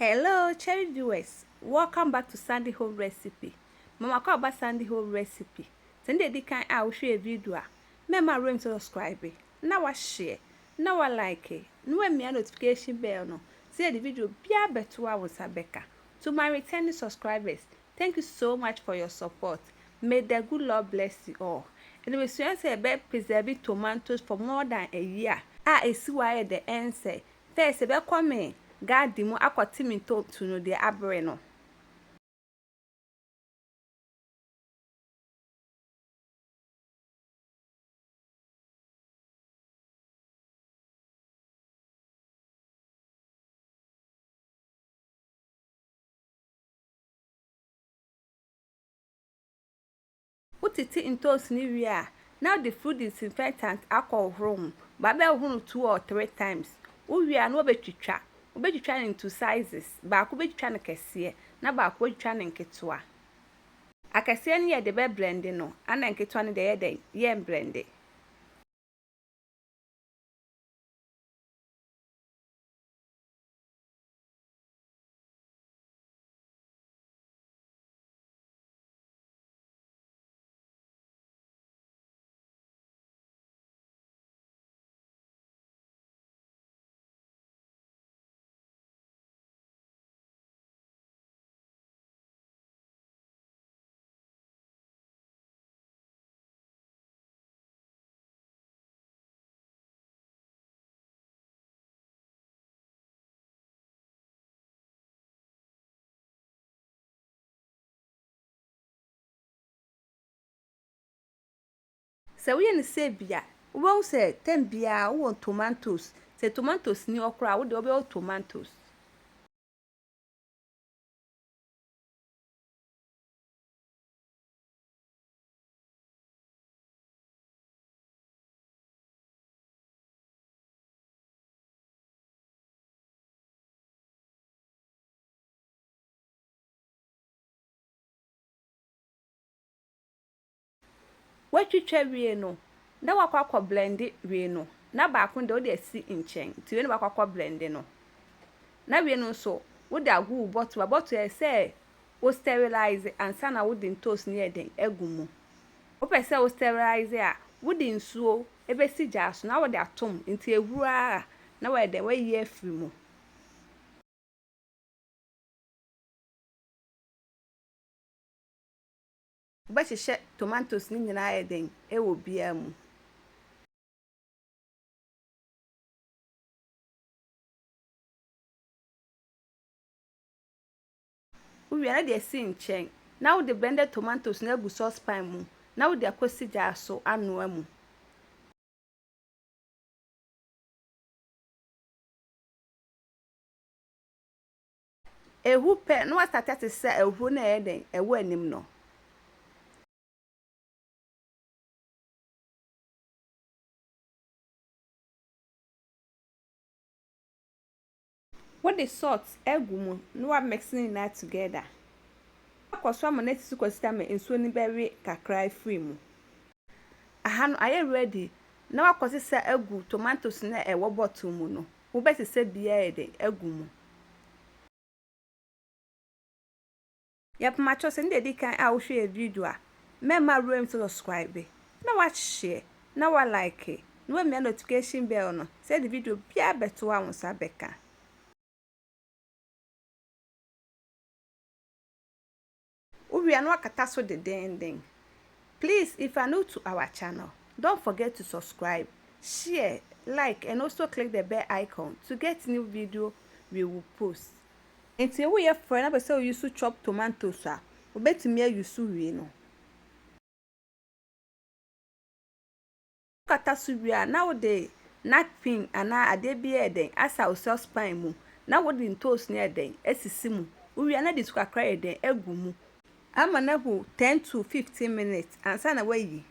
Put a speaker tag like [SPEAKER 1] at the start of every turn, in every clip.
[SPEAKER 1] Hello, cherry viewers. Welcome back to Sandy Home Recipe. Mama call about Sandy Home Recipe. Send the kind I will share a video. Mema room to subscribe. Now I share. Now I like it. No me a notification bell no. See the video be a better was Rebecca. To my returning subscribers, thank you so much for your support. May the good Lord bless you all. And we soon say about preserving tomatoes for more than a year. Is why the answer. First, about coming. Gadi mu akwati mi to no de abre no utiti ntos ni wi a now the food disinfectant alcohol ba be hunu 2 or 3 times uwi a no obetwitwa into sizes ba ko betwitwa ne kese na ba ko betwitwa ne nketoa akese ne ye de be blend no ana nketoa ne de ye blend. Se we ne se bia wo se tem bia wo tomatoes se tomatoes ni okra wo de obe tomatoes. Watwitwa wie no na wakwakọ blend wie no na ba ko de o de si nchen ti we no wakwakọ blend no na wie no so wo de agu bottle e se o sterilize ansa na wo de toast ni eden agumu o pese o sterilize a wo de nsuo e be si jas na wo de atom nti ehura na wo de we ye afiri mu wo be hye tomatoes ni nyina eden e wo bia mu. We are de si nchen na wo de blended tomatoes na gu saucepan mu na wo de akosi jaso anu amu ehu pe no start to say ehu na eden ewo anim no what the salt egu mu no wa mixing that together akoso am na tisi kwasita me ensuo ni bewe kakra free mu aha no aye ready na wakosi sa egu tomatoes na ewo bottle mu no wo beti se bia eden egu mu yep macho se ndi kan a wo hwe video a mema room to subscribe na wa share na wa like na wa me notification bell no se the video bia beto wa won beka. We are not kataso de ding. Please, if you are new to our channel, don't forget to subscribe, share, like, and also click the bell icon to get new video we will post. Until we have friend, I say you should chop tomatoes, we bet me you should no. Katasu we are nowadays not pin and now a debia den as our saucepan mu. Now what in toast near den, esisimu. We are not this cry den egumu. Ama na bu 10 to 15 minutes ansa na wayi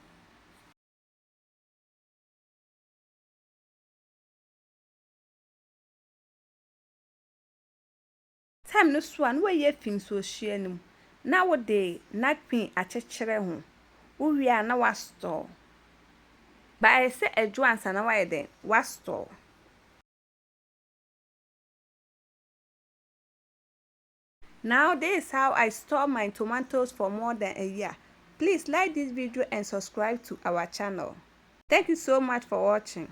[SPEAKER 1] time no so an wayi afin so hye nim na wo de napkin achechire ho wo wi a na wa store ba ese eju ansa na wayi den wa store Now this is how I store my tomatoes for more than a year. Please like this video and subscribe to our channel. Thank you so much for watching.